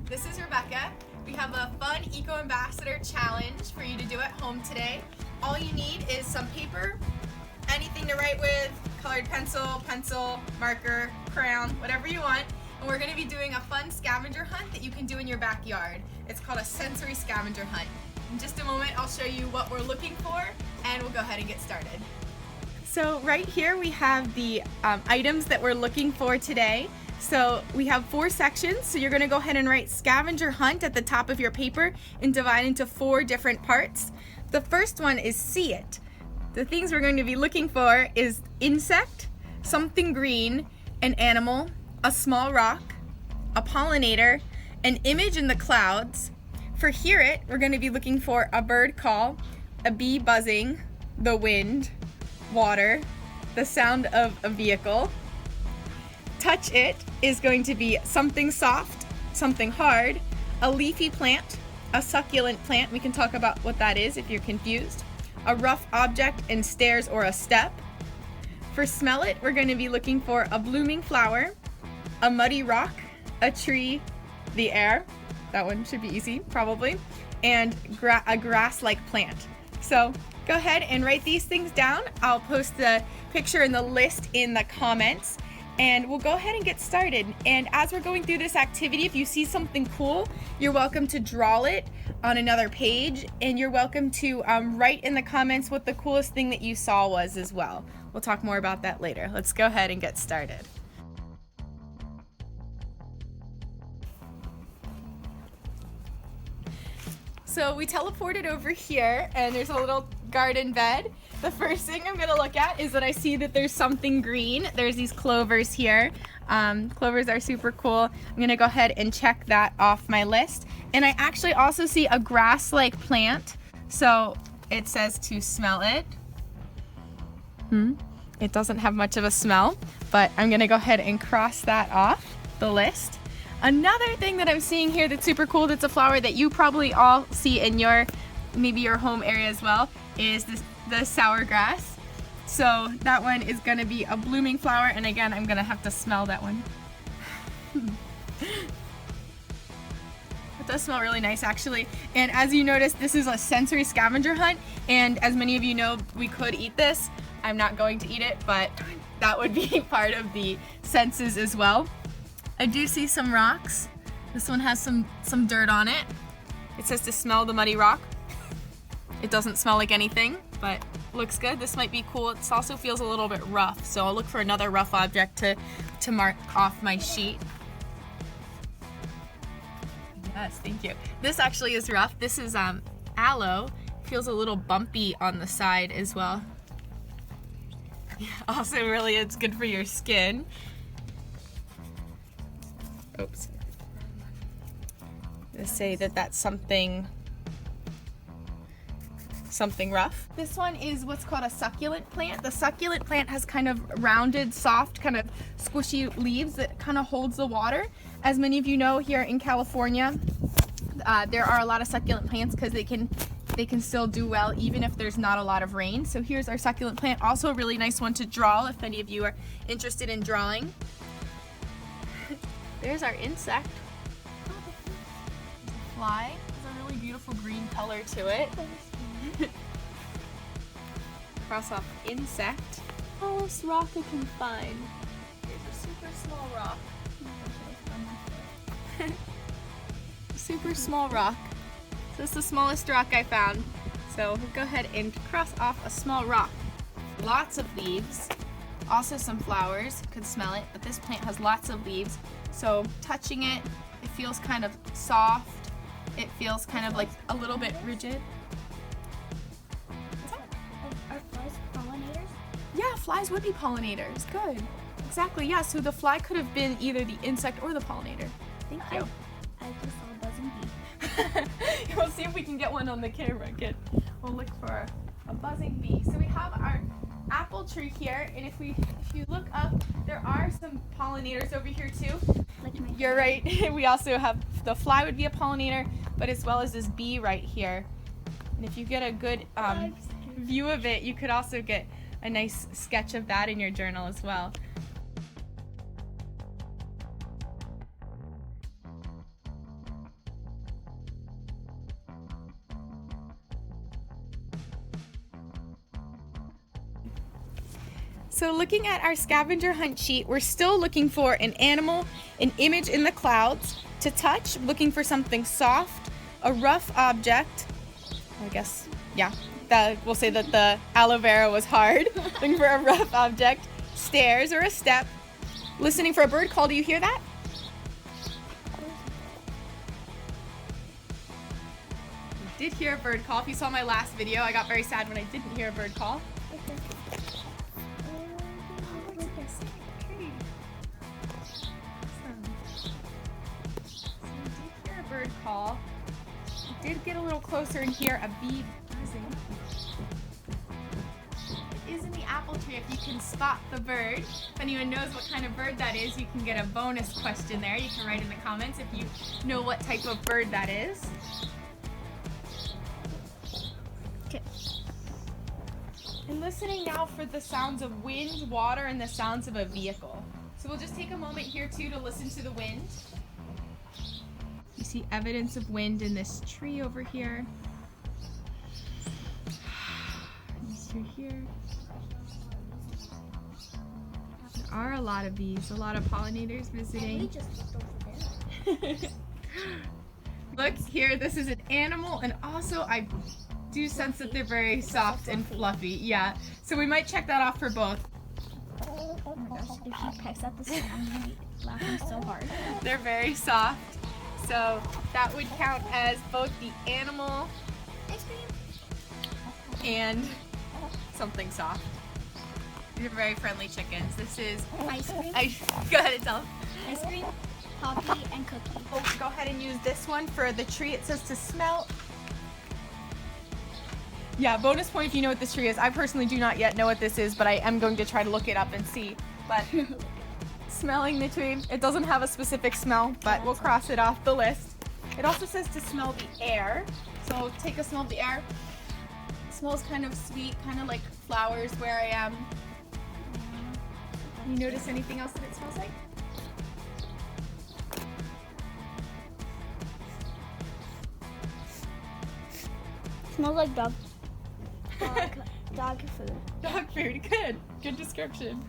This is Rebecca. We have a fun Eco Ambassador challenge for you to do at home today. All you need is some paper, anything to write with, colored pencil, marker, crayon, whatever you want. And we're going to be doing a fun scavenger hunt that you can do in your backyard. It's called a sensory scavenger hunt. In just a moment, I'll show you what we're looking for, and we'll go ahead and get started. So right here we have the items that we're looking for today. So we have 4 sections, so you're going to go ahead and write scavenger hunt at the top of your paper and divide into 4 different parts. The first one is see it. The things we're going to be looking for is insect, something green, an animal, a small rock, a pollinator, an image in the clouds. For hear it, we're going to be looking for a bird call, a bee buzzing, the wind, water, the sound of a vehicle. Touch it is going to be something soft, something hard, a leafy plant, a succulent plant. We can talk about what that is if you're confused. A rough object and stairs or a step. For smell it, we're going to be looking for a blooming flower, a muddy rock, a tree, the air. That one should be easy, probably. And a grass-like plant. So go ahead and write these things down. I'll post the picture and the list in the comments. And we'll go ahead and get started. And as we're going through this activity, if you see something cool, you're welcome to draw it on another page, and you're welcome to write in the comments what the coolest thing that you saw was as well. We'll talk more about that later. Let's go ahead and get started. So we teleported over here, and there's a little garden bed. The first thing I'm gonna look at is that I see that there's something green. There's these clovers here. Clovers are super cool. I'm gonna go ahead and check that off my list. And I actually also see a grass-like plant. So it says to smell it. It doesn't have much of a smell, but I'm gonna go ahead and cross that off the list. Another thing that I'm seeing here that's super cool, that's a flower that you probably all see in maybe your home area as well, is the sour grass. So that one is going to be a blooming flower, and again, I'm going to have to smell that one. It does smell really nice, actually. And as you notice, this is a sensory scavenger hunt, and as many of you know, we could eat this. I'm not going to eat it, but that would be part of the senses as well. I do see some rocks. This one has some dirt on it. It says to smell the muddy rock. It doesn't smell like anything, but looks good. This might be cool. It also feels a little bit rough, so I'll look for another rough object to mark off my sheet. Yes, thank you. This actually is rough. This is aloe. Feels a little bumpy on the side as well. Yeah, also, really, it's good for your skin. Oops. Let's say that that's something rough. This one is what's called a succulent plant. The succulent plant has kind of rounded, soft, kind of squishy leaves that kind of holds the water. As many of you know, here in California, there are a lot of succulent plants because they can still do well even if there's not a lot of rain. So here's our succulent plant. Also a really nice one to draw if any of you are interested in drawing. There's our insect. Fly. There's a really beautiful green color to it. Cross off insect. Smallest rock I can find. Here's a super small rock. Super small rock. So this is the smallest rock I found. So we'll go ahead and cross off a small rock. Lots of leaves. Also some flowers. You could smell it, but this plant has lots of leaves. So touching it, it feels kind of soft. It feels kind of like a little bit rigid. Are flies pollinators? Yeah, flies would be pollinators. Good. Exactly, yeah. So the fly could have been either the insect or the pollinator. Thank you. I just saw a buzzing bee. We'll see if we can get one on the camera. Good. We'll look for a buzzing bee. So we have our apple tree here, and if you look up, there are some pollinators over here too. You're right. We also have the fly would be a pollinator, but as well as this bee right here. And if you get a good view of it, you could also get a nice sketch of that in your journal as well. So looking at our scavenger hunt sheet, we're still looking for an animal, an image in the clouds, to touch, looking for something soft, a rough object. I guess, yeah, we'll say that the aloe vera was hard. Looking for a rough object, stairs or a step. Listening for a bird call, do you hear that? We did hear a bird call. If you saw my last video, I got very sad when I didn't hear a bird call. Bird call. I did get a little closer and hear a bee buzzing. It is in the apple tree. If you can spot the bird, if anyone knows what kind of bird that is, you can get a bonus question there. You can write in the comments if you know what type of bird that is. Okay. And listening now for the sounds of wind, water, and the sounds of a vehicle. So we'll just take a moment here too to listen to the wind. You see evidence of wind in this tree over here. These two here. There are a lot of bees, a lot of pollinators visiting. We just looked over there. Look here, this is an animal, and also I do sense that they're very soft and fluffy. Yeah, so we might check that off for both. Oh my gosh, if he pecks at the sound, I'm gonna be laughing so hard. They're very soft. So that would count as both the animal Ice cream. and something soft. These are very friendly chickens. This is Ice cream. Go ahead and tell them. Ice cream, coffee, and cookie. Oh, go ahead and use this one for the tree. It says to smell. Yeah, bonus point if you know what this tree is. I personally do not yet know what this is, but I am going to try to look it up and see. But smelling the tree, it doesn't have a specific smell, but we'll cross it off the list. It also says to smell the air. So take a smell of the air. It smells kind of sweet, kind of like flowers where I am. You notice anything else that it smells like? Smells like dog food. Dog food, good description.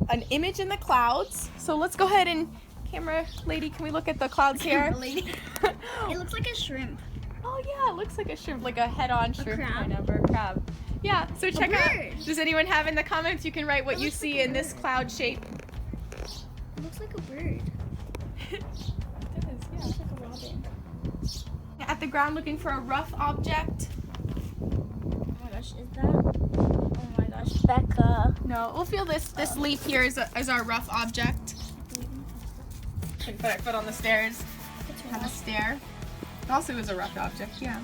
An image in the clouds. So let's go ahead and, camera lady, can we look at the clouds here? Lady. It looks like a shrimp. Oh yeah, it looks like a shrimp, like a head-on shrimp crab. kind of, or a crab. Yeah, so check bird. out. Does anyone have in the comments? You can write what It you looks see like a in this bird. cloud shape. It looks like a bird. It It looks like a robin. At the ground looking for a rough object. Oh my gosh, is that? Oh my gosh, Becca. No, we'll feel this leaf here is our rough object. Can put our foot on the stairs. Have a stair. It also is a rough object, yeah.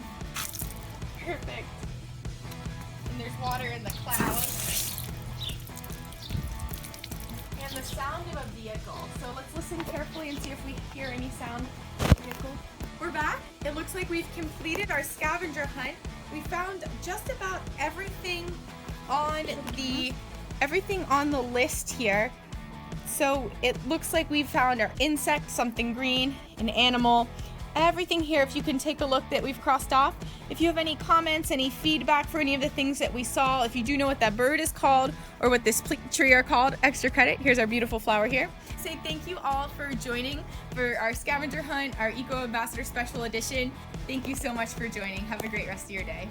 Perfect. And there's water in the clouds. And the sound of a vehicle. So let's listen carefully and see if we hear any sound of a vehicle. We're back. It looks like we've completed our scavenger hunt. We found just about everything on the list here. So it looks like we've found our insect, something green, an animal, everything here. If you can take a look that we've crossed off. If you have any comments, any feedback for any of the things that we saw, if you do know what that bird is called or what this tree are called, extra credit. Here's our beautiful flower here. Say thank you all for joining for our scavenger hunt, our Eco Ambassador Special Edition. Thank you so much for joining. Have a great rest of your day.